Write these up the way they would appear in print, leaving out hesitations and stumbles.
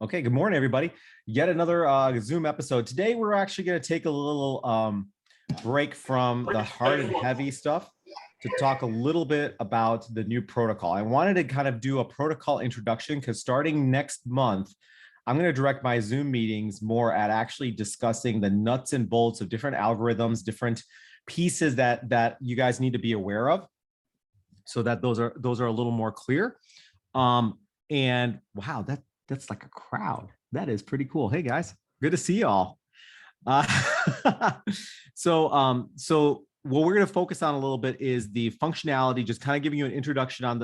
Okay, good morning, everybody. Yet another Zoom episode. Today, we're actually going to take a little break from the hard and heavy stuff to talk a little bit about the new protocol. I wanted to kind of do a protocol introduction because starting next month, I'm going to direct my Zoom meetings more at actually discussing the nuts and bolts of different algorithms, different pieces that you guys need to be aware of, so that those are a little more clear. And wow, that's like a crowd. That is pretty cool. Hey guys, good to see y'all. So what we're going to focus on a little bit is the functionality, just kind of giving you an introduction on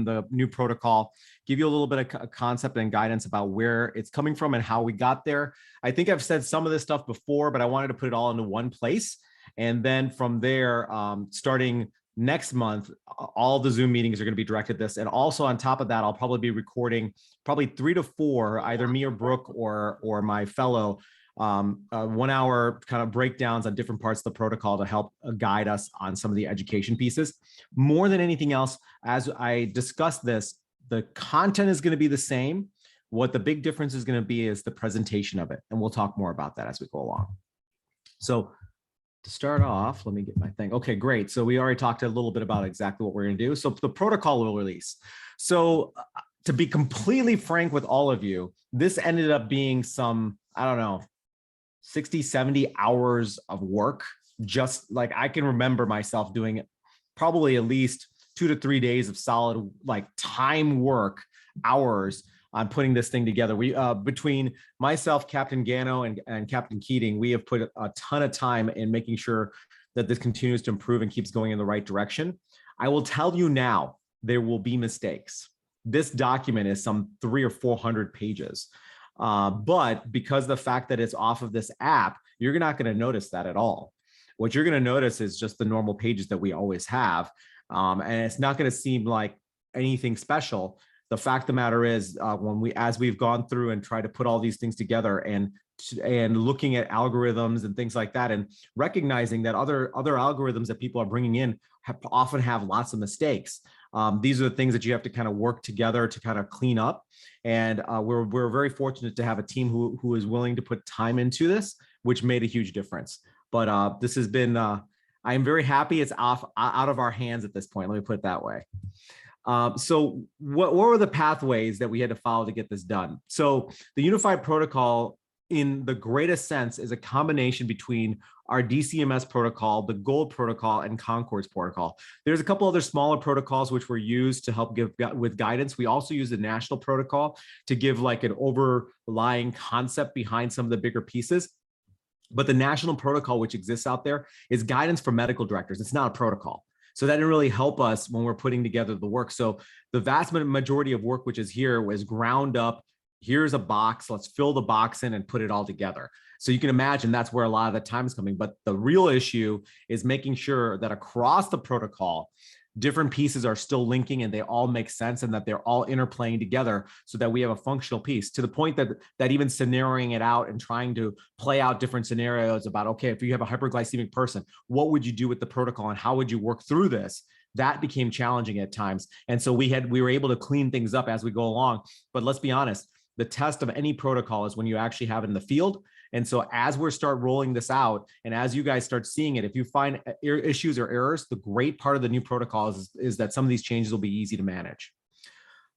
the new protocol, give you a little bit of concept and guidance about where it's coming from and how we got there. I think I've said some of this stuff before, but I wanted to put it all into one place. And then from there, starting next month, all the Zoom meetings are going to be directed at this. And also on top of that, I'll probably be recording probably 3 to 4, either me or Brooke or my fellow, 1 hour kind of breakdowns on different parts of the protocol to help guide us on some of the education pieces. More than anything else, as I discuss this, the content is going to be the same. What the big difference is going to be is the presentation of it. And we'll talk more about that as we go along. So to start off, let me get my thing. Okay, great. So we already talked a little bit about exactly what we're going to do. So the protocol will release. So to be completely frank with all of you, this ended up being some, I don't know, 60, 70 hours of work. Just like I can remember myself doing it, probably at least 2 to 3 days of solid like time work, hours on putting this thing together. We between myself, Captain Gano, and Captain Keating, we have put a ton of time in making sure that this continues to improve and keeps going in the right direction. I will tell you now, there will be mistakes. This document is some 300 or 400 pages. But because of the fact that it's off of this app, you're not going to notice that at all. What you're going to notice is just the normal pages that we always have. And it's not going to seem like anything special. The fact of the matter is, as we've gone through and tried to put all these things together and looking at algorithms and things like that, and recognizing that other algorithms that people are bringing in often have lots of mistakes. These are the things that you have to kind of work together to kind of clean up. And we're very fortunate to have a team who is willing to put time into this, which made a huge difference. But this has been, I'm very happy it's out of our hands at this point. Let me put it that way. So what were the pathways that we had to follow to get this done? So the unified protocol, in the greatest sense, is a combination between our DCMS protocol, the Gold protocol, and Concord's protocol. There's a couple other smaller protocols which were used to help give with guidance. We also use the national protocol to give like an overlying concept behind some of the bigger pieces. But the national protocol, which exists out there, is guidance for medical directors. It's not a protocol. So that didn't really help us when we're putting together the work. So the vast majority of work, which is here, was ground up. Here's a box, let's fill the box in and put it all together. So you can imagine that's where a lot of the time is coming. But the real issue is making sure that across the protocol, different pieces are still linking and they all make sense and that they're all interplaying together so that we have a functional piece, to the point that even scenarioing it out and trying to play out different scenarios about, okay, if you have a hyperglycemic person, what would you do with the protocol and how would you work through this? That became challenging at times. And so we were able to clean things up as we go along. But let's be honest, the test of any protocol is when you actually have it in the field. And so as we start rolling this out, and as you guys start seeing it, if you find issues or errors, the great part of the new protocol is that some of these changes will be easy to manage.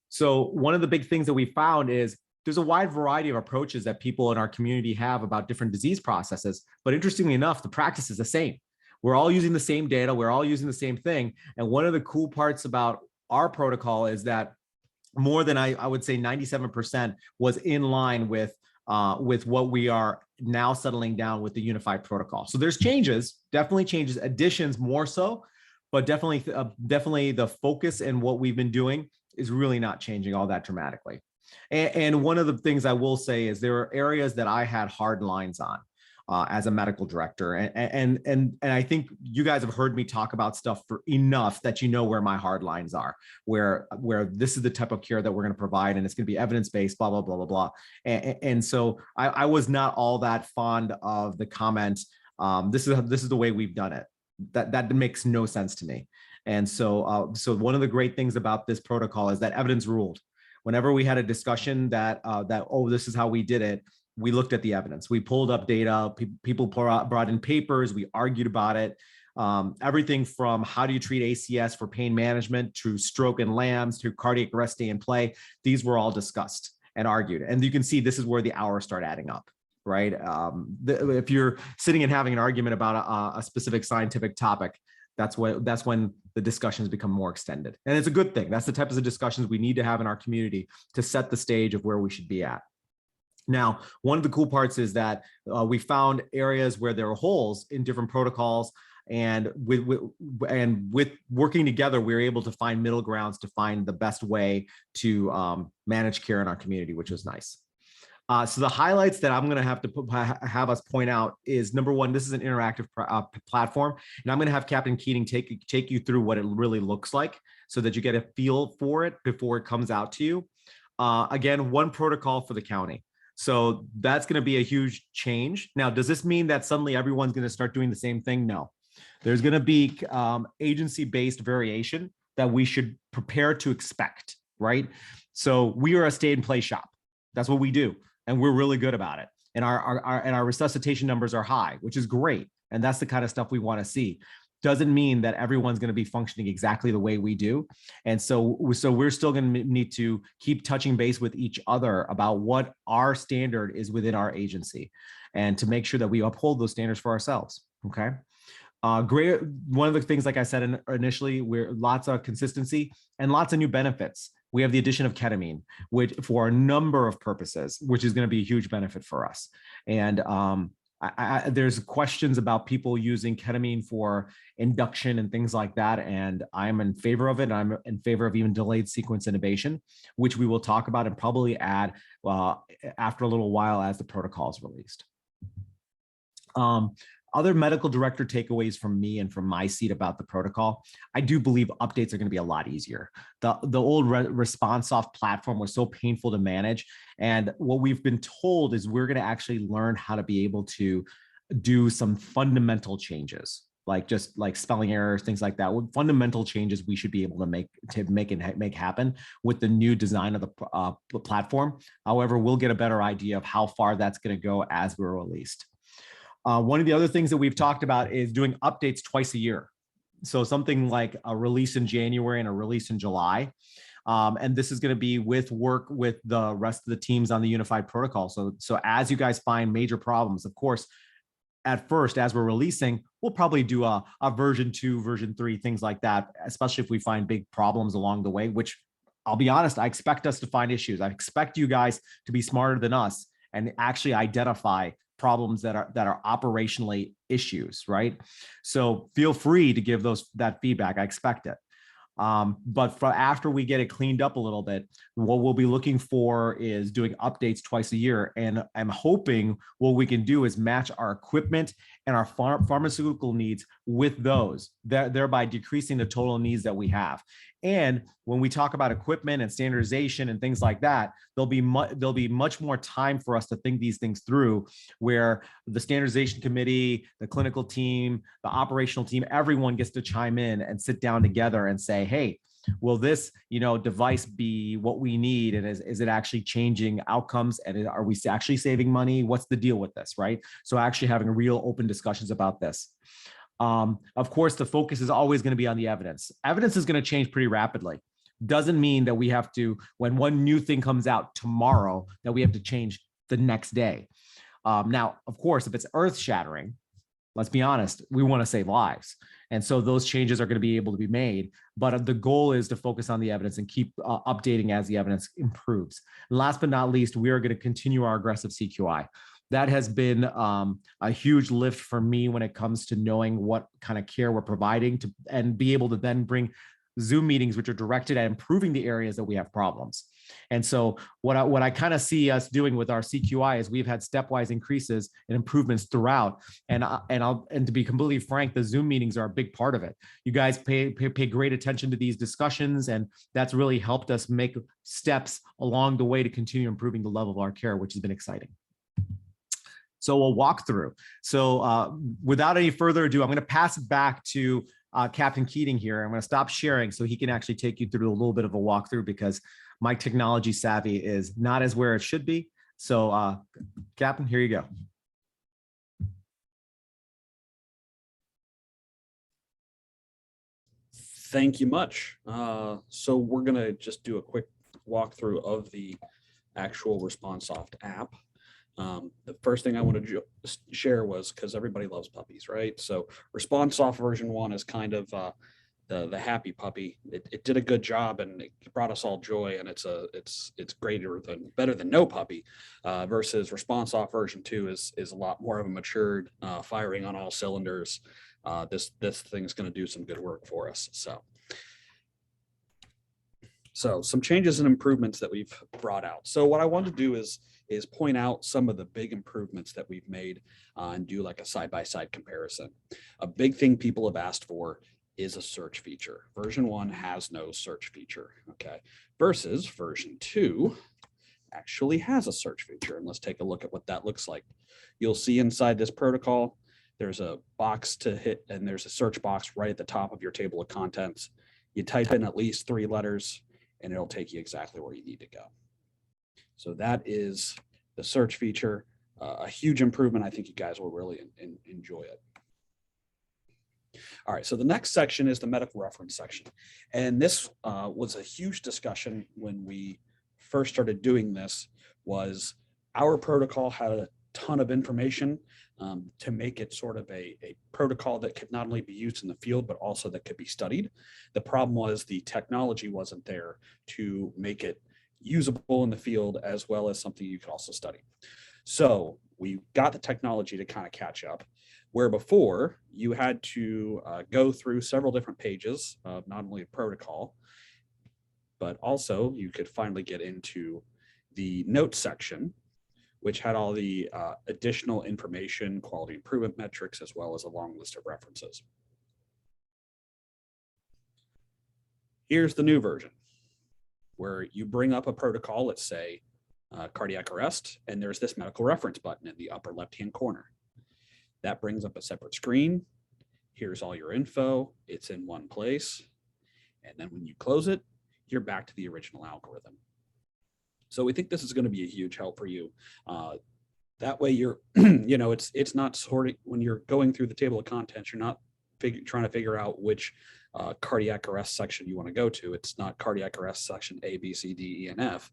So one of the big things that we found is there's a wide variety of approaches that people in our community have about different disease processes. But interestingly enough, the practice is the same. We're all using the same data. We're all using the same thing. And one of the cool parts about our protocol is that more than I would say 97% was in line with what we are now settling down with the unified protocol. So there's changes, definitely changes, additions more so, but definitely the focus and what we've been doing is really not changing all that dramatically. And one of the things I will say is there are areas that I had hard lines on as a medical director. And I think you guys have heard me talk about stuff for enough that you know where my hard lines are, where this is the type of care that we're going to provide, and it's going to be evidence-based, blah, blah, blah, blah, blah. And so I was not all that fond of the comment, this is the way we've done it. That makes no sense to me. And so one of the great things about this protocol is that evidence ruled. Whenever we had a discussion that oh, this is how we did it, we looked at the evidence. We pulled up data. People brought in papers. We argued about it. Everything from how do you treat ACS for pain management to stroke and LAMS to cardiac arrest stay and play. These were all discussed and argued. And you can see this is where the hours start adding up, right? If you're sitting and having an argument about a specific scientific topic, that's when the discussions become more extended. And it's a good thing. That's the types of discussions we need to have in our community to set the stage of where we should be at. Now, one of the cool parts is that we found areas where there are holes in different protocols, and with working together, we were able to find middle grounds to find the best way to manage care in our community, which was nice. So the highlights that I'm going to have to have us point out is, number one, this is an interactive platform, and I'm going to have Captain Keating take you through what it really looks like so that you get a feel for it before it comes out to you. Again, one protocol for the county. So that's going to be a huge change. Now, does this mean that suddenly everyone's going to start doing the same thing? No. There's going to be agency-based variation that we should prepare to expect, right? So we are a stay and play shop. That's what we do, and we're really good about it. And our resuscitation numbers are high, which is great. And that's the kind of stuff we want to see. Doesn't mean that everyone's going to be functioning exactly the way we do. And so we're still going to need to keep touching base with each other about what our standard is within our agency, and to make sure that we uphold those standards for ourselves. Okay. Great. One of the things, like I said initially, we're lots of consistency and lots of new benefits. We have the addition of ketamine, which for a number of purposes, which is going to be a huge benefit for us. And there's questions about people using ketamine for induction and things like that. And I'm in favor of it. I'm in favor of even delayed sequence intubation, which we will talk about and probably add after a little while as the protocol is released. Other medical director takeaways from me and from my seat about the protocol, I do believe updates are going to be a lot easier. The old ResponSoft platform was so painful to manage. And what we've been told is we're going to actually learn how to be able to do some fundamental changes, like just like spelling errors, things like that. Fundamental changes we should be able to make happen with the new design of the platform. However, we'll get a better idea of how far that's going to go as we're released. One of the other things that we've talked about is doing updates twice a year. So something like a release in January and a release in July. And this is going to be with work with the rest of the teams on the unified protocol. So as you guys find major problems, of course, at first, as we're releasing, we'll probably do a version 2, version 3, things like that, especially if we find big problems along the way, which I'll be honest, I expect us to find issues. I expect you guys to be smarter than us and actually identify problems that are operationally issues, right? So feel free to give that feedback. I expect it. But after we get it cleaned up a little bit, what we'll be looking for is doing updates twice a year. And I'm hoping what we can do is match our equipment and our pharmaceutical needs with those, thereby decreasing the total needs that we have. And when we talk about equipment and standardization and things like that, there'll be much more time for us to think these things through, where the standardization committee, the clinical team, the operational team, everyone gets to chime in and sit down together and say, hey, will this device be what we need? And is it actually changing outcomes? And are we actually saving money? What's the deal with this, right? So actually having real open discussions about this. Of course, the focus is always going to be on the evidence. Evidence is going to change pretty rapidly. Doesn't mean that we have to, when one new thing comes out tomorrow, that we have to change the next day. Now, of course, if it's earth-shattering, let's be honest, we want to save lives. And so those changes are going to be able to be made. But the goal is to focus on the evidence and keep updating as the evidence improves. And last but not least, we are going to continue our aggressive CQI. That has been a huge lift for me when it comes to knowing what kind of care we're providing and be able to then bring Zoom meetings, which are directed at improving the areas that we have problems. And so what I kind of see us doing with our CQI is we've had stepwise increases and improvements throughout. And to be completely frank, the Zoom meetings are a big part of it. You guys pay great attention to these discussions, and that's really helped us make steps along the way to continue improving the level of our care, which has been exciting. So we'll walk through. So without any further ado, I'm going to pass it back to Captain Keating here. I'm going to stop sharing so he can actually take you through a little bit of a walkthrough, because my technology savvy is not as where it should be. So Captain, here you go. Thank you much. So we're going to just do a quick walkthrough of the actual ResponSoft app. The first thing I want to share was, because everybody loves puppies, right? So ResponSoft version 1 is kind of the happy puppy. It did a good job and it brought us all joy, and it's better than no puppy. Versus ResponSoft version 2 is a lot more of a matured, firing on all cylinders. This thing's going to do some good work for us. So some changes and improvements that we've brought out. So what I want to do is point out some of the big improvements that we've made and do like a side-by-side comparison. A big thing people have asked for is a search feature. Version 1 has no search feature, okay? Versus version 2 actually has a search feature. And let's take a look at what that looks like. You'll see inside this protocol, there's a box to hit, and there's a search box right at the top of your table of contents. You type in at least 3 letters, and it'll take you exactly where you need to go. So that is the search feature, a huge improvement. I think you guys will really enjoy it. All right, so the next section is the medical reference section. And this was a huge discussion when we first started doing this. Was our protocol had a ton of information to make it sort of a protocol that could not only be used in the field, but also that could be studied. The problem was the technology wasn't there to make it usable in the field as well as something you could also study. So we got the technology to kind of catch up, where before you had to go through several different pages of not only a protocol, but also you could finally get into the notes section, which had all the additional information, quality improvement metrics, as well as a long list of references. Here's the new version, where you bring up a protocol, let's say cardiac arrest, and there's this medical reference button in the upper left-hand corner. That brings up a separate screen. Here's all your info. It's in one place. And then when you close it, you're back to the original algorithm. So we think this is going to be a huge help for you. That way you're, it's not sorting when you're going through the table of contents, you're not trying to figure out which cardiac arrest section you want to go to. It's not cardiac arrest section A, B, C, D, E, and F.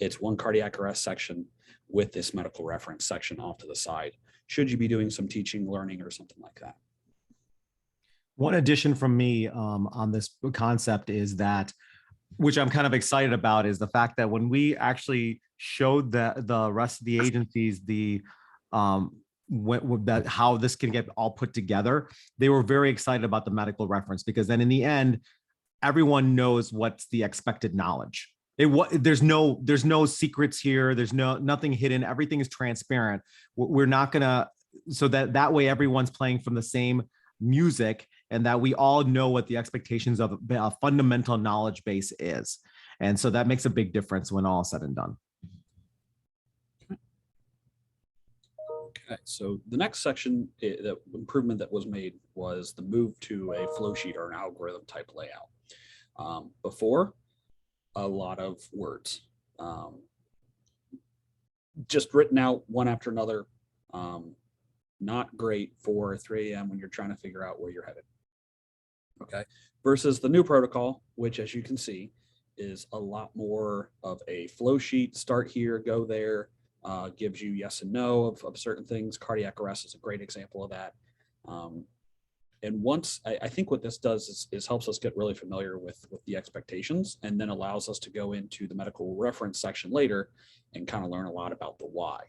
It's one cardiac arrest section with this medical reference section off to the side, should you be doing some teaching, learning, or something like that. One addition from me on this concept is that, which I'm kind of excited about, is the fact that when we actually showed the rest of the agencies how this can get all put together, they were very excited about the medical reference, because then in the end, everyone knows what's the expected knowledge. There's no secrets here. There's nothing hidden. Everything is transparent. We're not gonna, so that way everyone's playing from the same music, and that we all know what the expectations of a fundamental knowledge base is. And so that makes a big difference when all is said and done. Okay, so the next section, the improvement that was made was the move to a flow sheet or an algorithm type layout. Before, a lot of words, just written out one after another. Not great for 3 a.m. when you're trying to figure out where you're headed. Okay, versus the new protocol, which, as you can see, is a lot more of a flow sheet. Start here, go there, gives you yes and no of certain things. Cardiac arrest is a great example of that. And once I think what this does is helps us get really familiar with the expectations, and then allows us to go into the medical reference section later and kind of learn a lot about the why.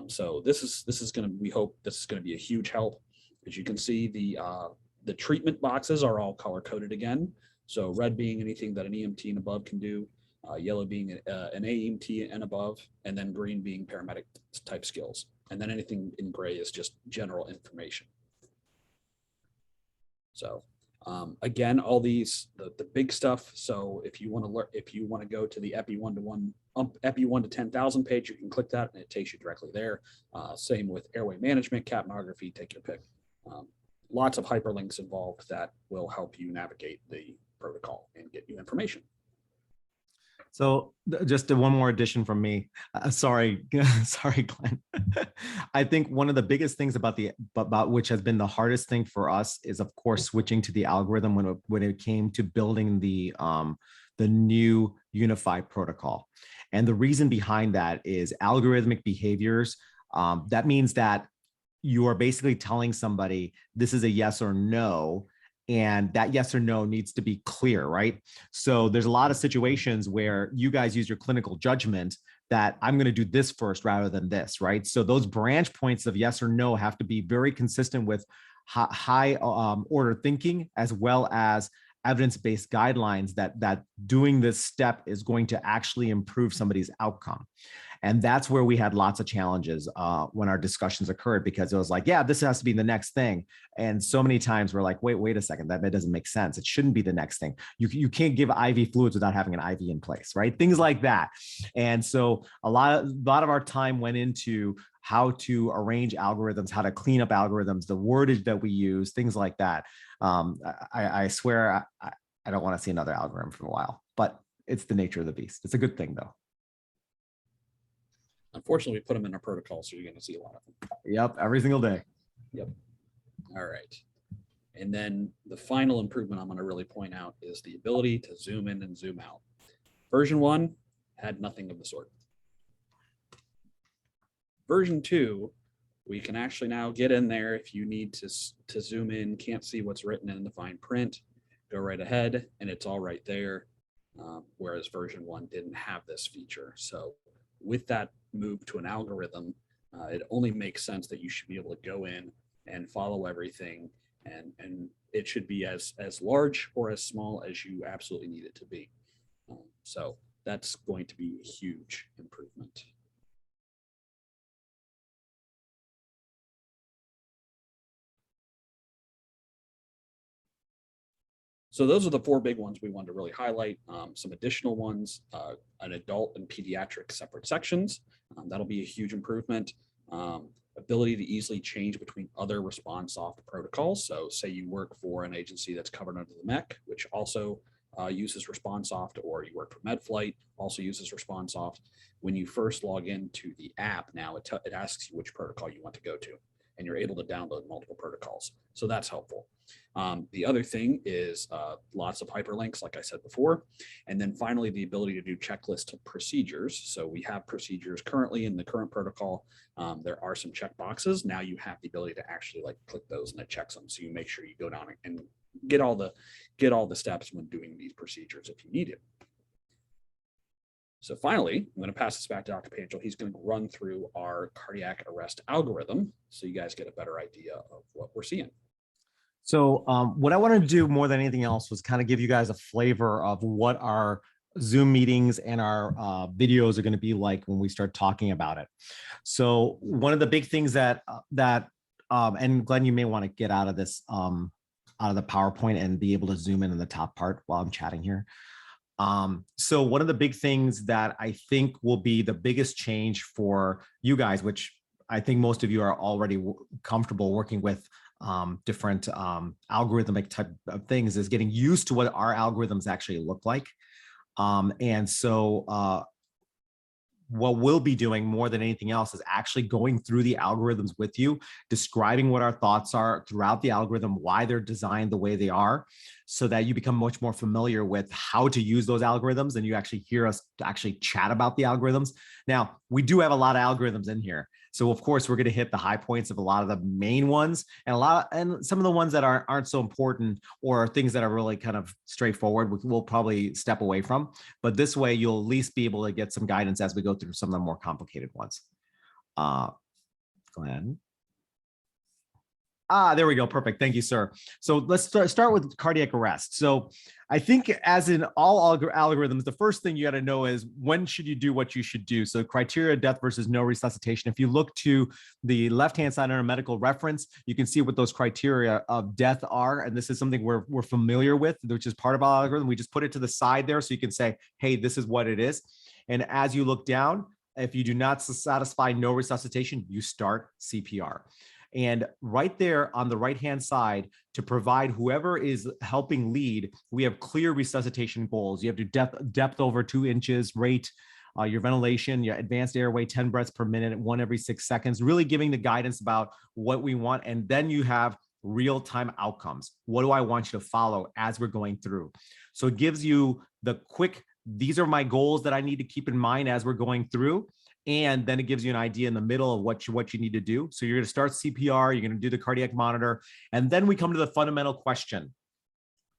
So this is going to, we hope this is going to be a huge help. As you can see, the treatment boxes are all color coded again. So red being anything that an EMT and above can do, yellow being an AEMT and above, and then green being paramedic type skills. And then anything in gray is just general information. So again, all these, the big stuff. So if you want to learn, if you want to go to the EPI 1-to-1, EPI 1 to 10,000 page, you can click that and it takes you directly there. Same with airway management, capnography, take your pick. Lots of hyperlinks involved that will help you navigate the protocol and get you information. So just one more addition from me. Sorry, sorry, Glenn. I think one of the biggest things about which has been the hardest thing for us is, of course, switching to the algorithm when it came to building the new unified protocol. And the reason behind that is algorithmic behaviors. That means that you are basically telling somebody this is a yes or no, and that yes or no needs to be clear, right? So there's a lot of situations where you guys use your clinical judgment that I'm going to do this first rather than this, right? So those branch points of yes or no have to be very consistent with high order thinking, as well as evidence-based guidelines that doing this step is going to actually improve somebody's outcome. And that's where we had lots of challenges when our discussions occurred, because it was like, yeah, this has to be the next thing. And so many times we're like, wait a second, that doesn't make sense. It shouldn't be the next thing. You can't give IV fluids without having an IV in place, right? Things like that. And so a lot of our time went into how to arrange algorithms, how to clean up algorithms, the wordage that we use, things like that. I swear I don't want to see another algorithm for a while, but it's the nature of the beast. It's a good thing though. Unfortunately, we put them in our protocol, so you're going to see a lot of them. Yep, every single day. Yep. All right. And then the final improvement I'm going to really point out is the ability to zoom in and zoom out. Version 1 had nothing of the sort. Version 2, we can actually now get in there if you need to zoom in, can't see what's written in the fine print, go right ahead, and it's all right there. Whereas version 1 didn't have this feature. So with that move to an algorithm, it only makes sense that you should be able to go in and follow everything, and it should be as large or as small as you absolutely need it to be. So that's going to be a huge improvement. So those are the 4 big ones we wanted to really highlight. Some additional ones, an adult and pediatric separate sections. That'll be a huge improvement. Ability to easily change between other ResponSoft protocols. So say you work for an agency that's covered under the MEC, which also uses ResponSoft, or you work for MedFlight, also uses ResponSoft. When you first log into the app, now it asks you which protocol you want to go to, and you're able to download multiple protocols. So that's helpful. The other thing is lots of hyperlinks, like I said before. And then finally, the ability to do checklist procedures. So we have procedures currently in the current protocol. There are some check boxes. Now you have the ability to actually click those and it checks them. So you make sure you go down and get all the steps when doing these procedures if you need it. So finally, I'm going to pass this back to Dr. Panchal. He's going to run through our cardiac arrest algorithm so you guys get a better idea of what we're seeing. So what I wanted to do more than anything else was kind of give you guys a flavor of what our Zoom meetings and our videos are going to be like when we start talking about it. So one of the big things that and Glenn, you may want to get out of this, out of the PowerPoint and be able to zoom in the top part while I'm chatting here. So one of the big things that I think will be the biggest change for you guys, which I think most of you are already comfortable working with different algorithmic type of things, is getting used to what our algorithms actually look like. And so what we'll be doing more than anything else is actually going through the algorithms with you, describing what our thoughts are throughout the algorithm, why they're designed the way they are, so that you become much more familiar with how to use those algorithms and you actually hear us actually chat about the algorithms. Now, we do have a lot of algorithms in here. So of course, we're going to hit the high points of a lot of the main ones, and some of the ones that aren't so important, or things that are really kind of straightforward, we'll probably step away from. But this way, you'll at least be able to get some guidance as we go through some of the more complicated ones. Glenn. There we go. Perfect. Thank you, sir. So let's start with cardiac arrest. So I think, as in all algorithms, the first thing you got to know is when should you do what you should do. So criteria, death versus no resuscitation. If you look to the left-hand side on a medical reference, you can see what those criteria of death are. And this is something we're familiar with, which is part of our algorithm. We just put it to the side there so you can say, hey, this is what it is. And as you look down, if you do not satisfy no resuscitation, you start CPR. And right there on the right-hand side, to provide whoever is helping lead, we have clear resuscitation goals. You have to depth over 2 inches, rate, your ventilation, your advanced airway, 10 breaths per minute, 1 every 6 seconds, really giving the guidance about what we want. And then you have real-time outcomes. What do I want you to follow as we're going through? So it gives you the quick, these are my goals that I need to keep in mind as we're going through. And then it gives you an idea in the middle of what you need to do. So you're going to start CPR, you're going to do the cardiac monitor. And then we come to the fundamental question.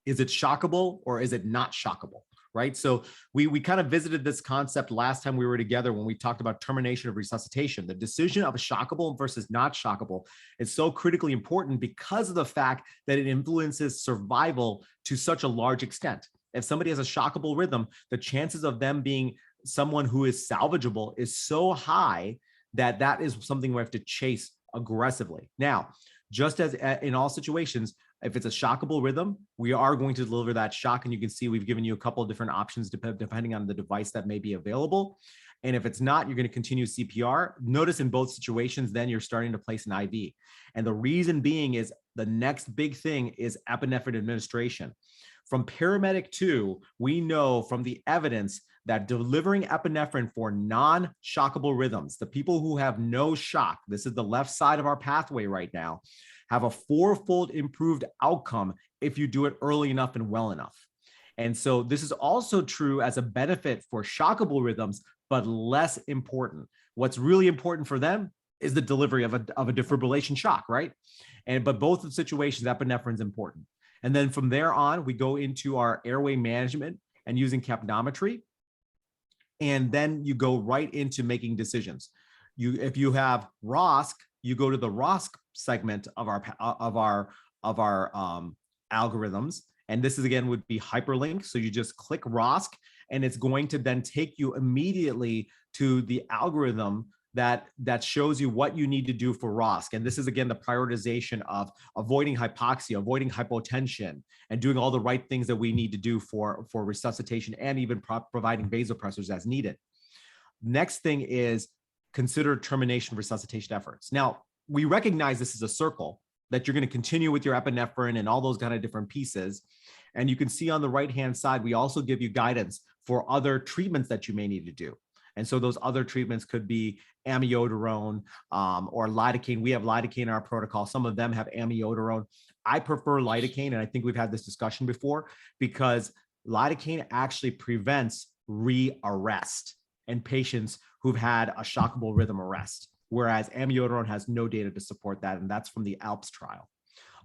Is it shockable or is it not shockable? Right. So we kind of visited this concept last time we were together when we talked about termination of resuscitation. The decision of a shockable versus not shockable is so critically important because of the fact that it influences survival to such a large extent. If somebody has a shockable rhythm, the chances of them being someone who is salvageable is so high that that is something we have to chase aggressively. Now, just as in all situations, if it's a shockable rhythm, we are going to deliver that shock. And you can see we've given you a couple of different options depending on the device that may be available. And if it's not, you're going to continue CPR. Notice in both situations, then you're starting to place an IV. And the reason being is the next big thing is epinephrine administration. From paramedic 2, we know from the evidence that delivering epinephrine for non-shockable rhythms, the people who have no shock, this is the left side of our pathway right now, have a 4-fold improved outcome if you do it early enough and well enough. And so this is also true as a benefit for shockable rhythms, but less important. What's really important for them is the delivery of a defibrillation shock, right? But both of the situations, epinephrine is important. And then from there on, we go into our airway management and using capnometry. And then you go right into making decisions. If you have ROSC, you go to the ROSC segment of our algorithms. And this is again would be hyperlink. So you just click ROSC and it's going to then take you immediately to the algorithm that shows you what you need to do for ROSC. And this is again the prioritization of avoiding hypoxia, avoiding hypotension, and doing all the right things that we need to do for resuscitation and even providing vasopressors as needed. Next thing is consider termination resuscitation efforts. Now, we recognize this is a circle that you're going to continue with your epinephrine and all those kind of different pieces. And you can see on the right-hand side, we also give you guidance for other treatments that you may need to do. And so those other treatments could be amiodarone or lidocaine. We have lidocaine in our protocol. Some of them have amiodarone. I prefer lidocaine, and I think we've had this discussion before, because lidocaine actually prevents re-arrest in patients who've had a shockable rhythm arrest, whereas amiodarone has no data to support that, and that's from the ALPS trial.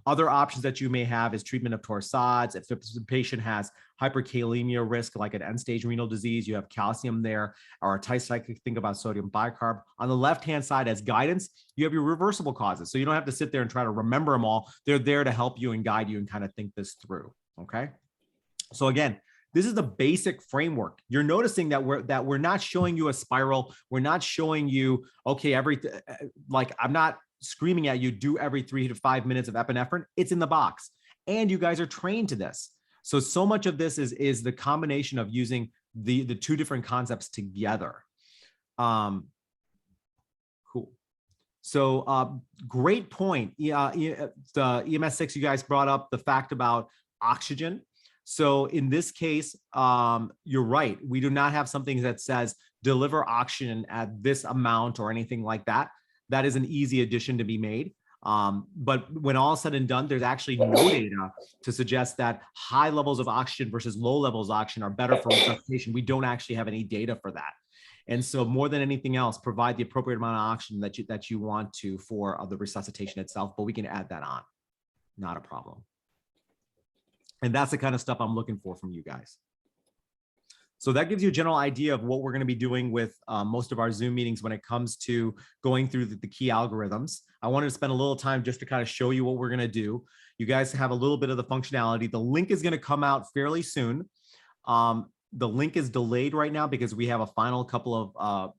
Other options that you may have is treatment of torsades. If the patient has hyperkalemia risk, like an end-stage renal disease, you have calcium there, or a tricyclic, think about sodium bicarb. On the left-hand side as guidance, you have your reversible causes. So you don't have to sit there and try to remember them all. They're there to help you and guide you and kind of think this through, okay? So again, this is the basic framework. You're noticing that we're not showing you a spiral. We're not showing you, okay, like I'm not screaming at you, do every 3 to 5 minutes of epinephrine. It's in the box. And you guys are trained to this. So much of this is the combination of using the two different concepts together. Cool. So great point. The EMS6, you guys brought up the fact about oxygen. So in this case, you're right. We do not have something that says deliver oxygen at this amount or anything like that. That is an easy addition to be made. But when all said and done, there's actually no data to suggest that high levels of oxygen versus low levels of oxygen are better for resuscitation. We don't actually have any data for that. And so more than anything else, provide the appropriate amount of oxygen that you want to for the resuscitation itself, but we can add that on. Not a problem. And that's the kind of stuff I'm looking for from you guys. So that gives you a general idea of what we're going to be doing with most of our Zoom meetings when it comes to going through the key algorithms. I wanted to spend a little time just to kind of show you what we're going to do. You guys have a little bit of the functionality. The link is going to come out fairly soon. The link is delayed right now because we have a final couple of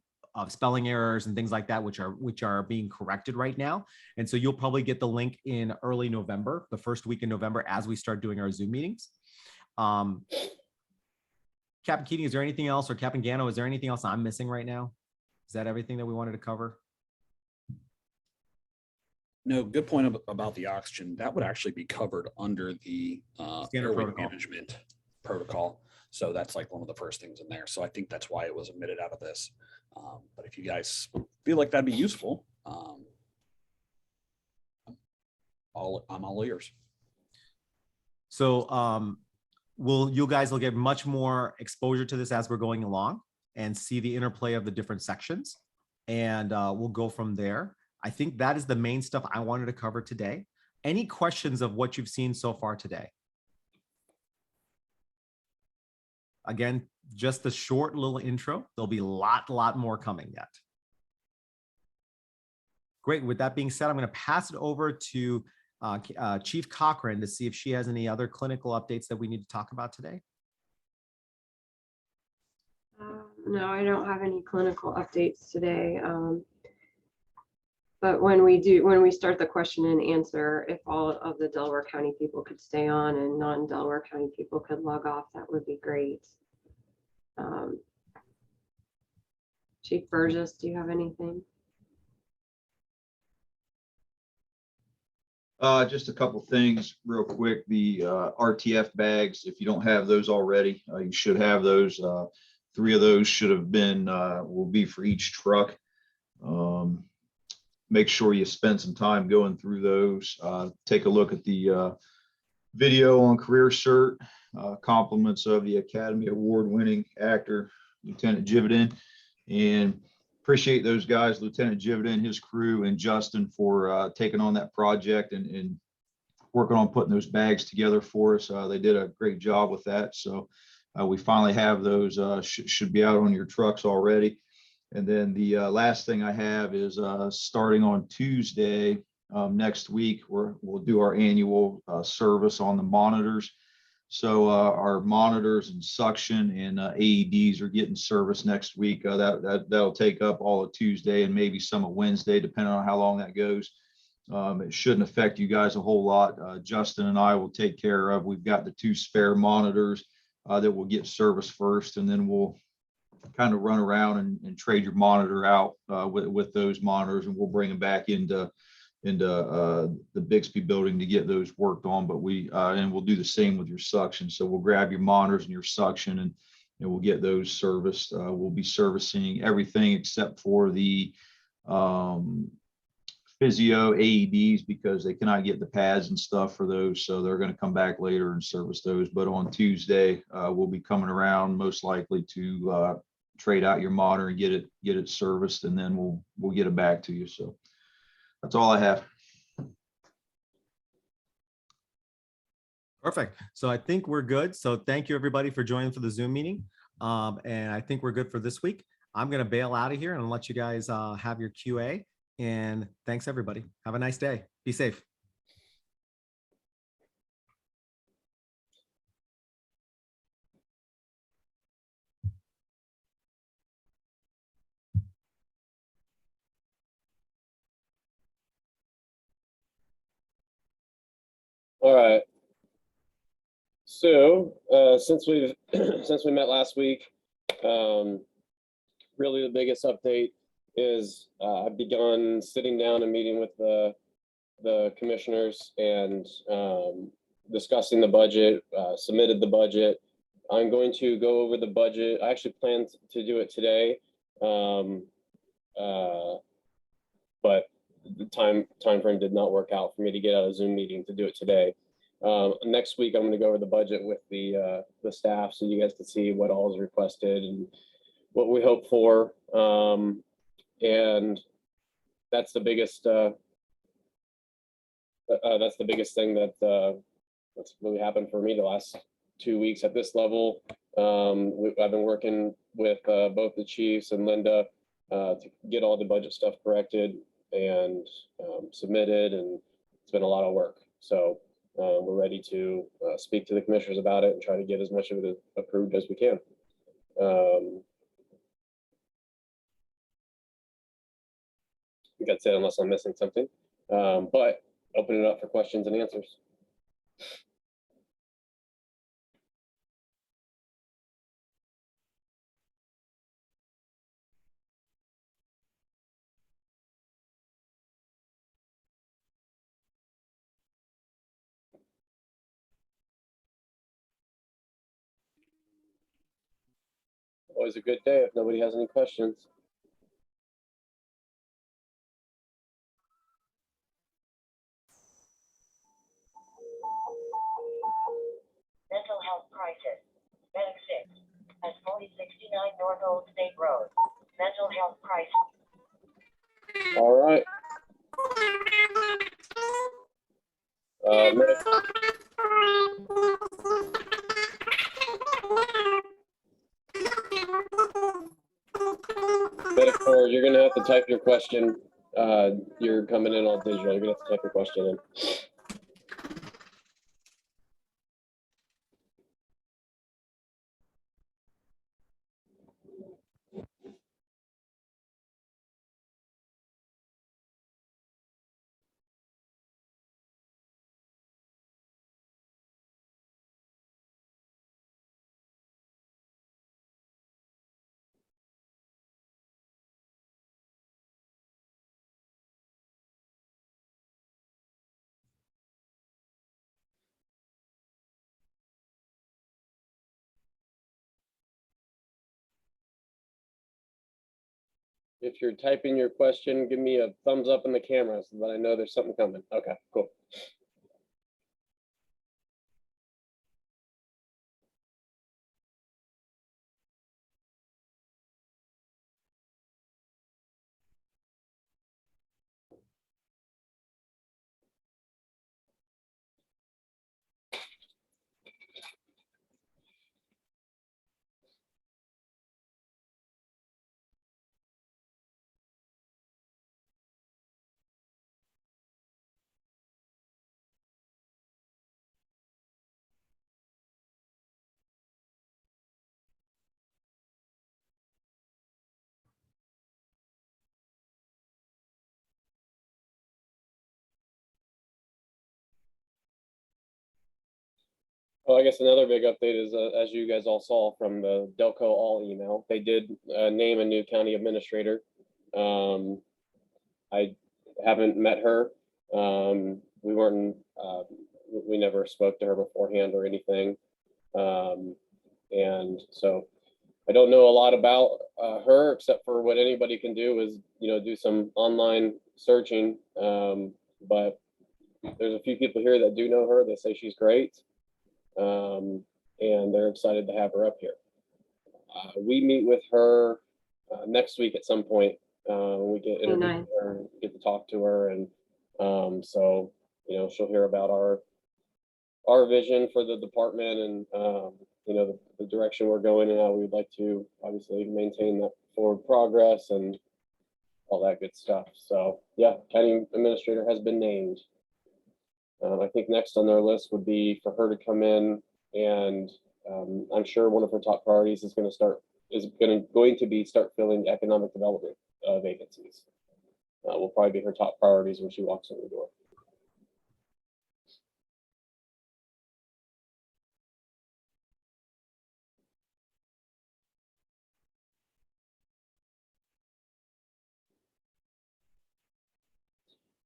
spelling errors and things like that, which are being corrected right now. And so you'll probably get the link in early November, the first week in November, as we start doing our Zoom meetings. Captain Keating, is there anything else, or Captain Gano, is there anything else I'm missing right now? Is that everything that we wanted to cover? No, good point about the oxygen. That would actually be covered under the Standard airway protocol. management protocol. So that's like one of the first things in there. So I think that's why it was omitted out of this. But if you guys feel like that'd be useful, I'm all ears. So you guys will get much more exposure to this as we're going along and see the interplay of the different sections. And we'll go from there. I think that is the main stuff I wanted to cover today. Any questions of what you've seen so far today? Again, just a short little intro. There'll be a lot more coming yet. Great. With that being said, I'm going to pass it over to Chief Cochran to see if she has any other clinical updates that we need to talk about today. No, I don't have any clinical updates today. But when we start the question and answer, if all of the Delaware County people could stay on and non-Delaware County people could log off, that would be great. Chief Burgess, do you have anything? Just a couple things real quick. The RTF bags, if you don't have those already, you should have those. 3 of those should have been, will be for each truck. Make sure you spend some time going through those. Take a look at the video on Career Cert, compliments of the Academy Award winning actor, Lieutenant Jividan, and appreciate those guys, Lieutenant Jividan, his crew, and Justin for taking on that project and working on putting those bags together for us. They did a great job with that. So we finally have those, should be out on your trucks already. And then the last thing I have is starting on Tuesday next week, we'll do our annual service on the monitors. So our monitors and suction and AEDs are getting service next week. That'll take up all of Tuesday and maybe some of Wednesday, depending on how long that goes. It shouldn't affect you guys a whole lot. Justin and I will take care of. We've got the 2 spare monitors that will get service first, and then we'll kind of run around and trade your monitor out with those monitors, and we'll bring them back into the Bixby building to get those worked on. But and we'll do the same with your suction. So we'll grab your monitors and your suction and we'll get those serviced. We'll be servicing everything except for the physio AEDs because they cannot get the pads and stuff for those. So they're going to come back later and service those. But on Tuesday, we'll be coming around most likely to trade out your monitor and get it serviced, and then we'll get it back to you. So that's all I have. Perfect. So I think we're good. So thank you everybody for joining for the Zoom meeting. And I think we're good for this week. I'm going to bail out of here and let you guys have your QA. And thanks everybody. Have a nice day. Be safe. All right. So since we met last week, really the biggest update is I've begun sitting down and meeting with the commissioners and discussing the budget. Submitted the budget. I'm going to go over the budget. I actually planned to do it today, but the time frame did not work out for me to get out of Zoom meeting to do it today. Next week, I'm going to go over the budget with the staff so you guys can see what all is requested and what we hope for. And that's the biggest thing that's really happened for me the last 2 weeks at this level. I've been working with both the chiefs and Linda to get all the budget stuff corrected and submitted, and it's been a lot of work. So we're ready to speak to the commissioners about it and try to get as much of it approved as we can. I think that's it, unless I'm missing something. But open it up for questions and answers. always a good day if nobody has any questions. Mental health crisis. Medic 6 at 4069 North Old State Road. Mental health crisis. All right. Medic, Medic 4, you're gonna have to type your question. You're coming in all digital. You're gonna have to type your question in. If you're typing your question, give me a thumbs up in the camera so that I know there's something coming. Okay, cool. Well, I guess another big update is, as you guys all saw from the Delco All email, they did name a new county administrator. I haven't met her. We weren't, we never spoke to her beforehand or anything. And so I don't know a lot about her, except for what anybody can do is, do some online searching. But there's a few people here that do know her. They say she's great. And they're excited to have her up here. We meet with her next week at some point. We get introduced to her and get to talk to her, and so she'll hear about our vision for the department and the direction we're going and how we would like to obviously maintain that forward progress and all that good stuff. So yeah, county administrator has been named. I think next on their list would be for her to come in, and I'm sure one of her top priorities is going to be start filling economic development vacancies. Will probably be her top priorities when she walks in the door.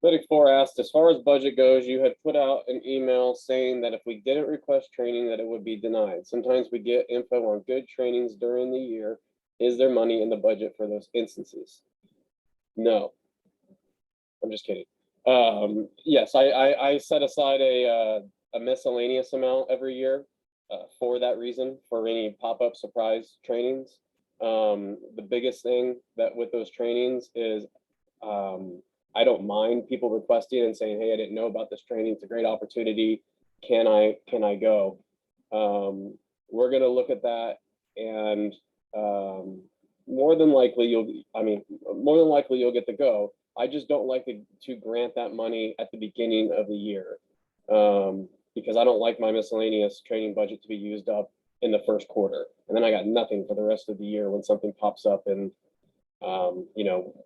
Medic 4 asked, as far as budget goes, you had put out an email saying that if we didn't request training, that it would be denied. Sometimes we get info on good trainings during the year. Is there money in the budget for those instances? No, I'm just kidding. Yes, I set aside a miscellaneous amount every year for that reason, for any pop-up surprise trainings. The biggest thing that with those trainings is I don't mind people requesting and saying, hey, I didn't know about this training. It's a great opportunity. Can I go? We're going to look at that, and more than likely you'll get to go. I just don't like to grant that money at the beginning of the year because I don't like my miscellaneous training budget to be used up in the first quarter. And then I got nothing for the rest of the year when something pops up and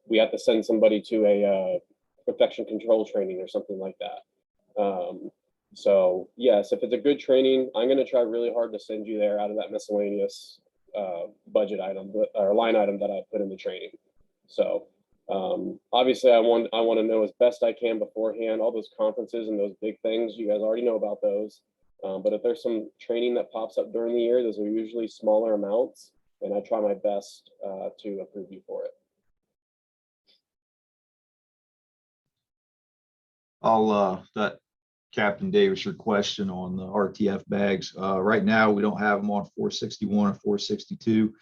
we have to send somebody to a infection control training or something like that. So yes, if it's a good training, I'm going to try really hard to send you there out of that miscellaneous budget item or line item that I put in the training. So obviously I want to know as best I can beforehand, all those conferences and those big things, you guys already know about those. But if there's some training that pops up during the year, those are usually smaller amounts. and I try my best to approve you for it. I'll that Captain Davis, your question on the RTF bags. Right now, we don't have them on 461 or 462.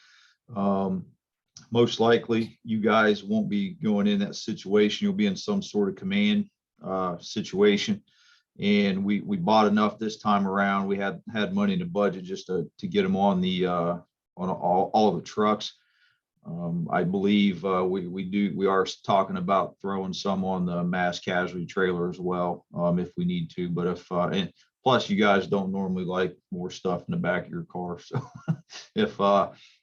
Most likely, you guys won't be going in that situation. You'll be in some sort of command situation. And we bought enough this time around. We had money in the budget just to get them on the on all the trucks. I believe we are talking about throwing some on the mass casualty trailer as well, if we need to. But and plus, you guys don't normally like more stuff in the back of your car, so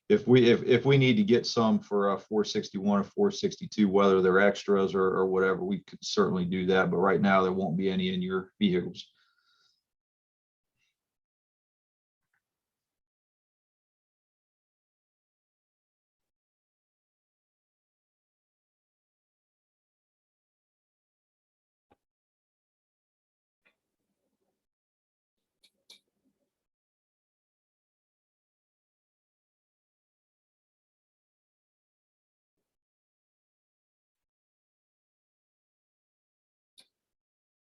if we need to get some for 461 or 462, whether they're extras or whatever, we could certainly do that. But right now, there won't be any in your vehicles.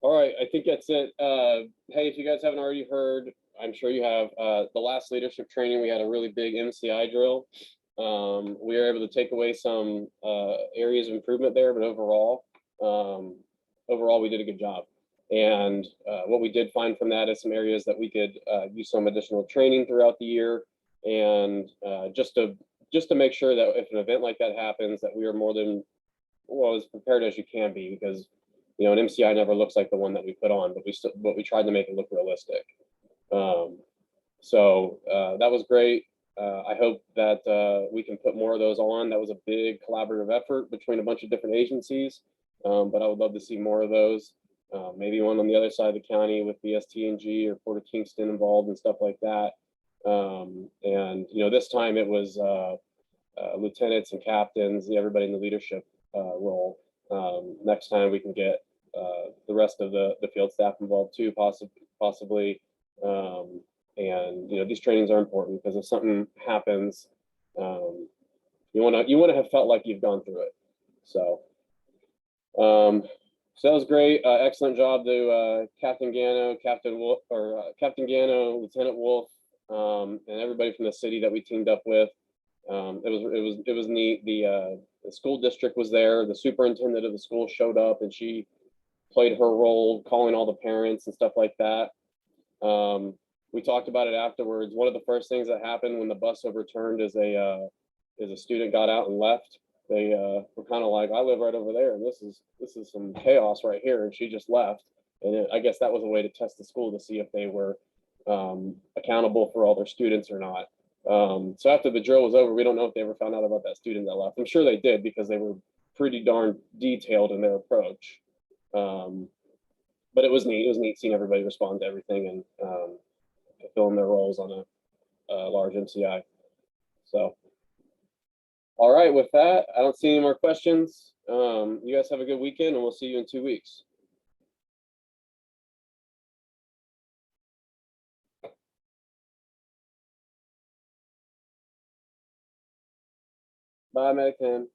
All right, I think that's it. Hey, if you guys haven't already heard, I'm sure you have, the last leadership training, we had a really big MCI drill. We were able to take away some areas of improvement there, but overall, we did a good job. And what we did find from that is some areas that we could use some additional training throughout the year, and just to make sure that if an event like that happens, that we are more than as prepared as you can be, because you know, an MCI never looks like the one that we put on, but we tried to make it look realistic. So that was great. I hope that we can put more of those on. That was a big collaborative effort between a bunch of different agencies, but I would love to see more of those. Maybe one on the other side of the county with the STNG or Port of Kingston involved and stuff like that. And you know, this time it was lieutenants and captains, everybody in the leadership role. Next time we can get the rest of the field staff involved too, possibly. And you know, these trainings are important because if something happens, you want to have felt like you've gone through it. So so that was great. Excellent job to Captain Gano, Captain Wolf, or Captain Gano, Lieutenant Wolf, and everybody from the city that we teamed up with. It was neat. The school district was there. The superintendent of the school showed up, and she played her role, calling all the parents and stuff like that. We talked about it afterwards. One of the first things that happened when the bus overturned is a student got out and left. They were kind of like, I live right over there, and this is some chaos right here, and she just left. And I guess that was a way to test the school to see if they were accountable for all their students or not. So after the drill was over, we don't know if they ever found out about that student that left. I'm sure they did, because they were pretty darn detailed in their approach. But it was neat. It was neat seeing everybody respond to everything and fulfilling their roles on a large MCI. So, all right, with that, I don't see any more questions. You guys have a good weekend, and we'll see you in 2 weeks. Bye, Medic 10.